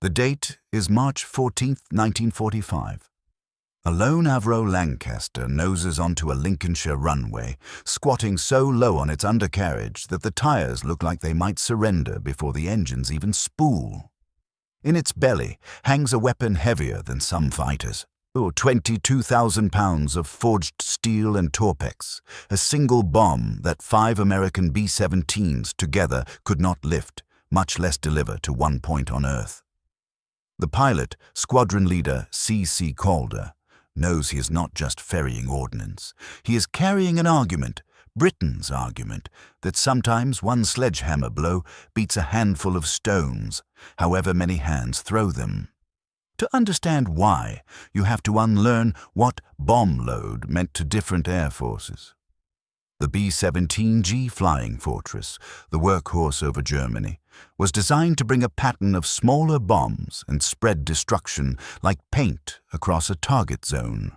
The date is March 14, 1945. A lone Avro Lancaster noses onto a Lincolnshire runway, squatting so low on its undercarriage that the tires look like they might surrender before the engines even spool. In its belly hangs a weapon heavier than some fighters. 22,000 pounds of forged steel and torpex, a single bomb that 5 American B-17s together could not lift, much less deliver to one point on Earth. The pilot, squadron leader C.C. Calder, knows he is not just ferrying ordnance. He is carrying an argument, Britain's argument, that sometimes one sledgehammer blow beats a handful of stones, however many hands throw them. To understand why, you have to unlearn what bomb load meant to different air forces. The B-17G flying fortress, the workhorse over Germany, was designed to bring a pattern of smaller bombs and spread destruction like paint across a target zone.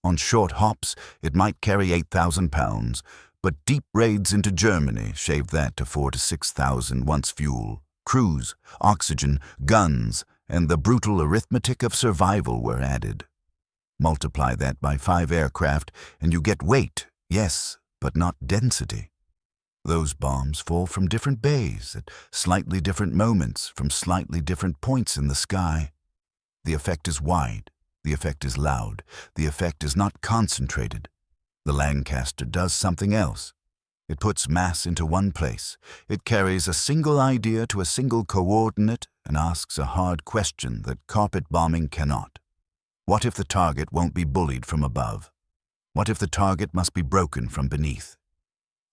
On short hops, it might carry 8,000 pounds, but deep raids into Germany shaved that to 4,000 to 6,000 once fuel, crews, oxygen, guns, and the brutal arithmetic of survival were added. Multiply that by 5 aircraft, and you get weight, yes, but not density. Those bombs fall from different bays at slightly different moments from slightly different points in the sky. The effect is wide, the effect is loud, the effect is not concentrated. The Lancaster does something else. It puts mass into one place. It carries a single idea to a single coordinate and asks a hard question that carpet bombing cannot. What if the target won't be bullied from above? What if the target must be broken from beneath?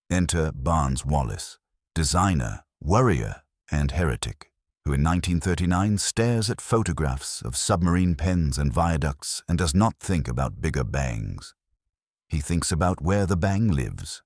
Enter Barnes Wallis, designer, worrier, and heretic, who in 1939 stares at photographs of submarine pens and viaducts and does not think about bigger bangs. He thinks about where the bang lives.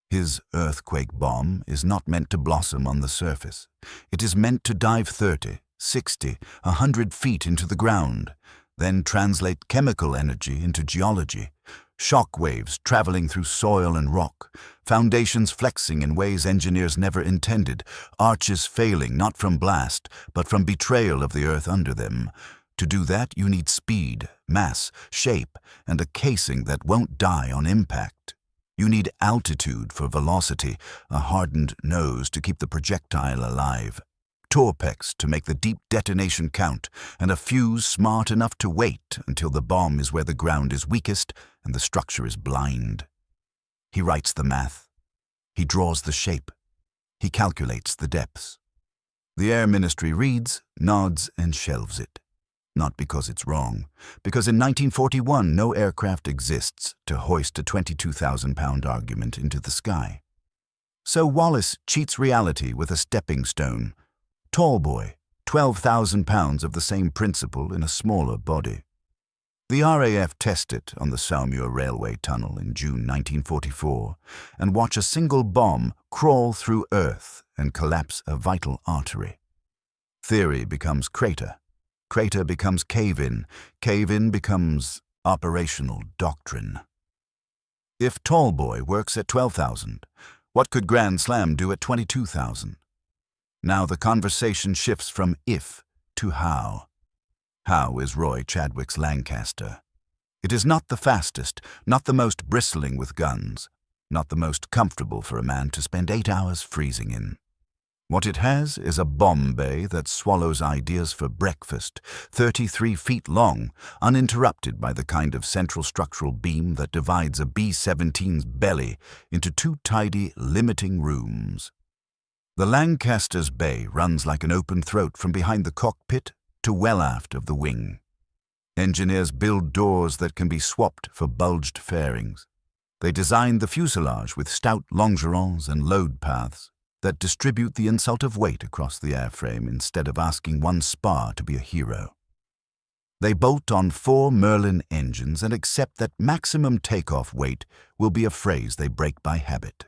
His earthquake bomb is not meant to blossom on the surface. It is meant to dive 30, 60, 100 feet into the ground, then translate chemical energy into geology, shock waves traveling through soil and rock, foundations flexing in ways engineers never intended, arches failing not from blast, but from betrayal of the earth under them. To do that, you need speed, mass, shape, and a casing that won't die on impact. You need altitude for velocity, a hardened nose to keep the projectile alive, torpex to make the deep detonation count, and a fuse smart enough to wait until the bomb is where the ground is weakest and the structure is blind. He writes the math. He draws the shape. He calculates the depths. The Air Ministry reads, nods, and shelves it. Not because it's wrong, because in 1941 no aircraft exists to hoist a 22,000-pound argument into the sky. So Wallis cheats reality with a stepping stone. Tallboy, 12,000 pounds of the same principle in a smaller body. The RAF test it on the Saumur Railway Tunnel in June 1944 and watch a single bomb crawl through earth and collapse a vital artery. Theory becomes crater. Crater becomes cave-in. Cave-in becomes operational doctrine. If Tallboy works at 12,000, what could Grand Slam do at 22,000? Now the conversation shifts from if to how. How is Roy Chadwick's Lancaster? It is not the fastest, not the most bristling with guns, not the most comfortable for a man to spend 8 hours freezing in. What it has is a bomb bay that swallows ideas for breakfast, 33 feet long, uninterrupted by the kind of central structural beam that divides a B-17's belly into 2 tidy, limiting rooms. The Lancaster's bay runs like an open throat from behind the cockpit to well aft of the wing. Engineers build doors that can be swapped for bulged fairings. They design the fuselage with stout longerons and load paths that distribute the insult of weight across the airframe instead of asking one spar to be a hero. They bolt on four-Merlin engines and accept that maximum takeoff weight will be a phrase they break by habit.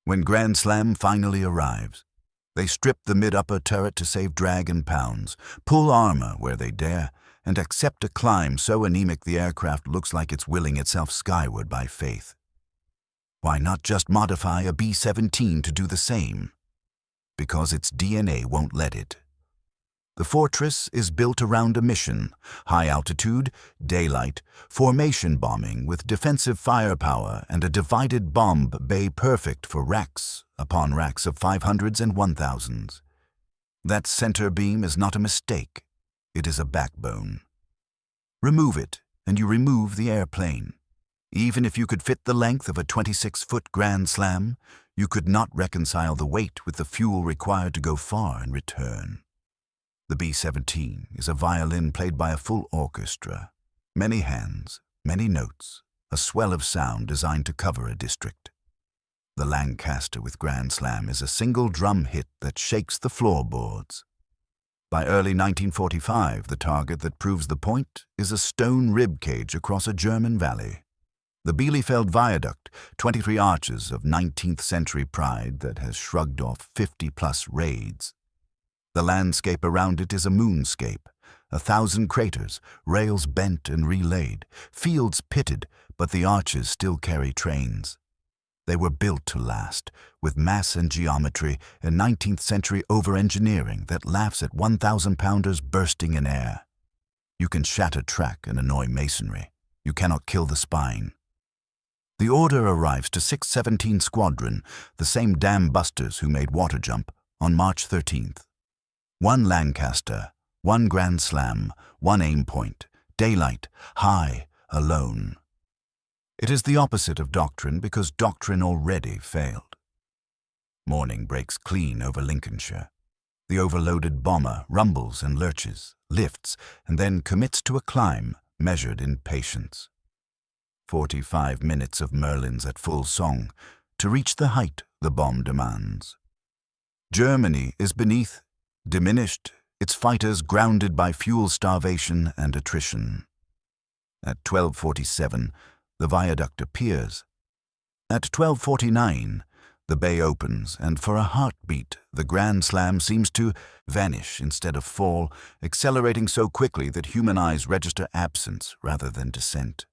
When Grand Slam finally arrives, they strip the mid-upper turret to save drag and pounds, pull armor where they dare, and accept a climb so anemic the aircraft looks like it's willing itself skyward by faith. Why not just modify a B-17 to do the same? Because its DNA won't let it. The fortress is built around a mission: high altitude, daylight, formation bombing with defensive firepower and a divided bomb bay perfect for racks upon racks of 500s and 1000s. That center beam is not a mistake. It is a backbone. Remove it, and you remove the airplane. Even if you could fit the length of a 26-foot Grand Slam, you could not reconcile the weight with the fuel required to go far and return. The B-17 is a violin played by a full orchestra. Many hands, many notes, a swell of sound designed to cover a district. The Lancaster with Grand Slam is a single drum hit that shakes the floorboards. By early 1945, the target that proves the point is a stone rib cage across a German valley. The Bielefeld viaduct, 23 arches of 19th century pride that has shrugged off 50-plus raids. The landscape around it is a moonscape, 1,000 craters, rails bent and relaid, fields pitted, but the arches still carry trains. They were built to last, with mass and geometry and 19th century over-engineering that laughs at 1,000-pounders bursting in air. You can shatter track and annoy masonry. You cannot kill the spine. The order arrives to 617 Squadron, the same dam busters who made water jump, on March 13th. 1 Lancaster, 1 Grand Slam, 1 aim point, daylight, high, alone. It is the opposite of Doctrine because Doctrine already failed. Morning breaks clean over Lincolnshire. The overloaded bomber rumbles and lurches, lifts, and then commits to a climb measured in patience. 45 minutes of Merlins at full song to reach the height the bomb demands. Germany is beneath, diminished, its fighters grounded by fuel starvation and attrition. At 12:47, the viaduct appears. At 12:49, the bay opens, and for a heartbeat, the Grand Slam seems to vanish instead of fall, accelerating so quickly that human eyes register absence rather than descent.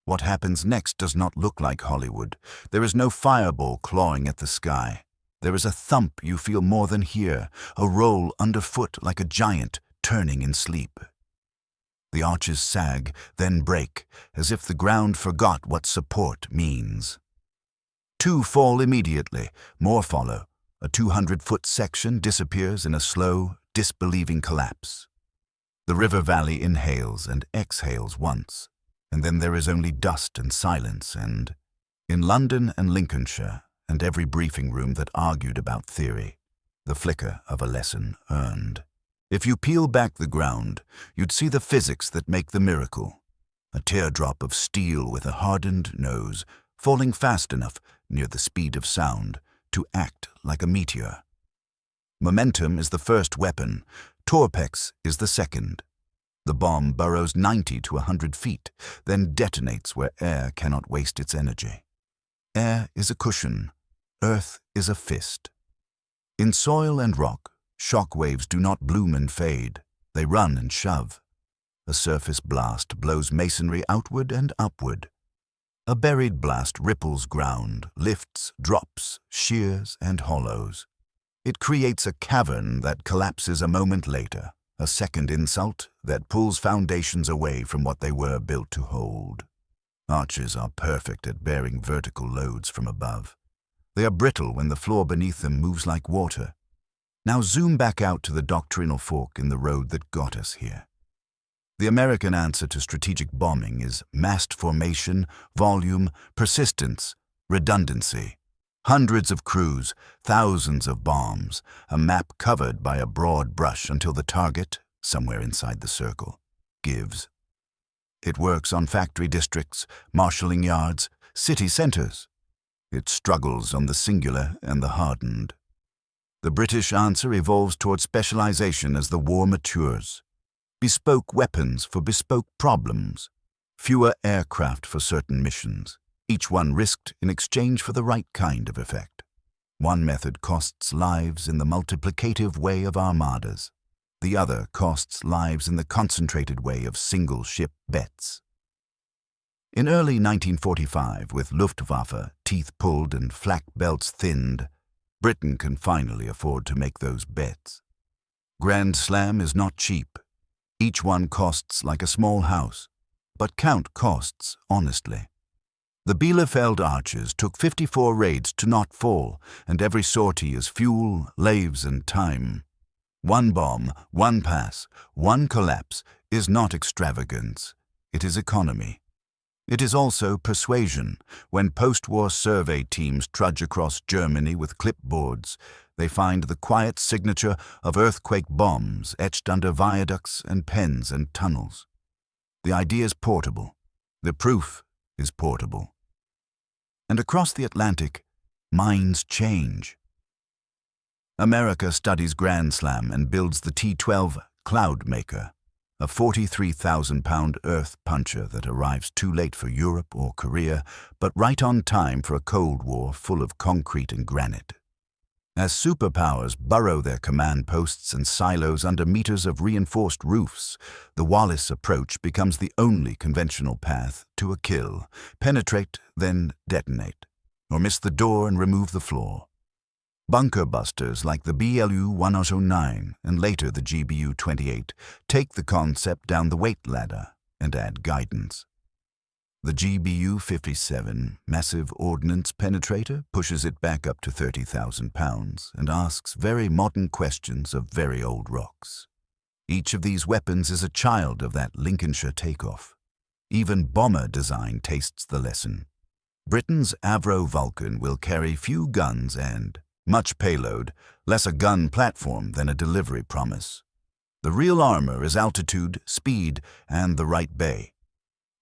What happens next does not look like Hollywood. There is no fireball clawing at the sky. There is a thump you feel more than hear, a roll underfoot like a giant turning in sleep. The arches sag, then break, as if the ground forgot what support means. 2 fall immediately, more follow. A 200-foot section disappears in a slow, disbelieving collapse. The river valley inhales and exhales once, and then there is only dust and silence and, in London and Lincolnshire, and every briefing room that argued about theory, the flicker of a lesson earned. If you peel back the ground, you'd see the physics that make the miracle. A teardrop of steel with a hardened nose, falling fast enough, near the speed of sound, to act like a meteor. Momentum is the first weapon, torpex is the second. The bomb burrows 90 to 100 feet, then detonates where air cannot waste its energy. Air is a cushion. Earth is a fist. In soil and rock, shock waves do not bloom and fade. They run and shove. A surface blast blows masonry outward and upward. A buried blast ripples ground, lifts, drops, shears, and hollows. It creates a cavern that collapses a moment later, a second insult that pulls foundations away from what they were built to hold. Arches are perfect at bearing vertical loads from above. They are brittle when the floor beneath them moves like water. Now zoom back out to the doctrinal fork in the road that got us here. The American answer to strategic bombing is massed formation, volume, persistence, redundancy. Hundreds of crews, thousands of bombs, a map covered by a broad brush until the target, somewhere inside the circle, gives. It works on factory districts, marshalling yards, city centers. It struggles on the singular and the hardened. The British answer evolves toward specialization as the war matures. Bespoke weapons for bespoke problems. Fewer aircraft for certain missions, each one risked in exchange for the right kind of effect. One method costs lives in the multiplicative way of armadas. The other costs lives in the concentrated way of single-ship bets. In early 1945, with Luftwaffe teeth pulled and flak belts thinned, Britain can finally afford to make those bets. Grand Slam is not cheap. Each one costs like a small house, but count costs honestly. The Bielefeld archers took 54 raids to not fall, and every sortie is fuel, laves, and time. One bomb, one pass, one collapse is not extravagance. It is economy. It is also persuasion. When post-war survey teams trudge across Germany with clipboards, they find the quiet signature of earthquake bombs etched under viaducts and pens and tunnels. The idea is portable. The proof is portable. And across the Atlantic, minds change. America studies Grand Slam and builds the T-12 Cloudmaker, a 43,000-pound earth puncher that arrives too late for Europe or Korea, but right on time for a Cold War full of concrete and granite. As superpowers burrow their command posts and silos under meters of reinforced roofs, the Wallis approach becomes the only conventional path to a kill: penetrate, then detonate, or miss the door and remove the floor. Bunker busters like the BLU-109 and later the GBU-28 take the concept down the weight ladder and add guidance. The GBU-57 massive ordnance penetrator pushes it back up to 30,000 pounds and asks very modern questions of very old rocks. Each of these weapons is a child of that Lincolnshire takeoff. Even bomber design tastes the lesson. Britain's Avro Vulcan will carry few guns and much payload, less a gun platform than a delivery promise. The real armor is altitude, speed, and the right bay.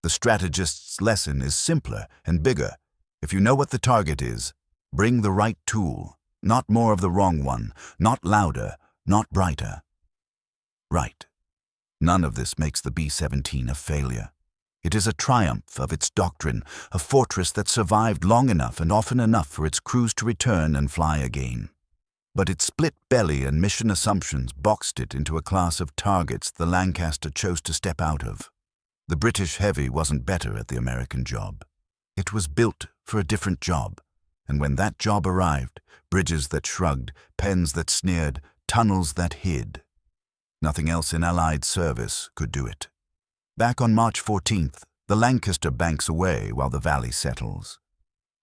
The strategist's lesson is simpler and bigger. If you know what the target is, bring the right tool, not more of the wrong one, not louder, not brighter. Right. None of this makes the B-17 a failure. It is a triumph of its doctrine, a fortress that survived long enough and often enough for its crews to return and fly again. But its split belly and mission assumptions boxed it into a class of targets the Lancaster chose to step out of. The British heavy wasn't better at the American job. It was built for a different job, and when that job arrived, bridges that shrugged, pens that sneered, tunnels that hid. Nothing else in Allied service could do it. Back on March 14th, the Lancaster banks away while the valley settles.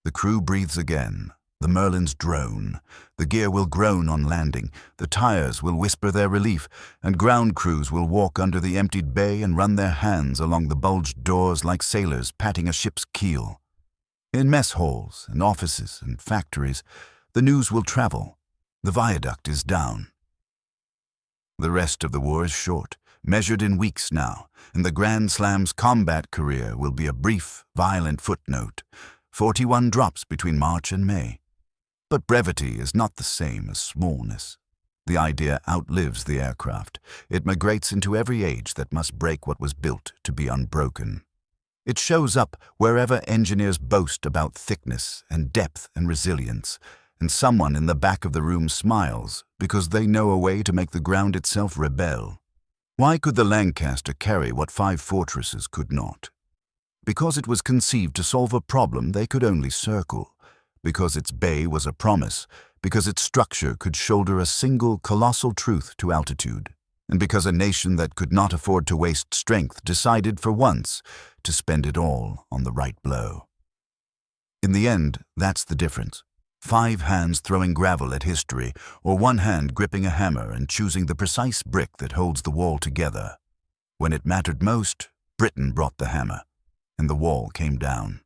The crew breathes again. The Merlins drone. The gear will groan on landing. The tires will whisper their relief, and ground crews will walk under the emptied bay and run their hands along the bulged doors like sailors patting a ship's keel. In mess halls and offices and factories, the news will travel. The viaduct is down. The rest of the war is short, measured in weeks now, and the Grand Slam's combat career will be a brief, violent footnote. 41 drops between March and May. But brevity is not the same as smallness. The idea outlives the aircraft. It migrates into every age that must break what was built to be unbroken. It shows up wherever engineers boast about thickness and depth and resilience, and someone in the back of the room smiles because they know a way to make the ground itself rebel. Why could the Lancaster carry what 5 fortresses could not? Because it was conceived to solve a problem they could only circle, because its bay was a promise, because its structure could shoulder a single colossal truth to altitude, and because a nation that could not afford to waste strength decided for once to spend it all on the right blow. In the end, that's the difference. 5 hands throwing gravel at history, or 1 hand gripping a hammer and choosing the precise brick that holds the wall together. When it mattered most, Britain brought the hammer, and the wall came down.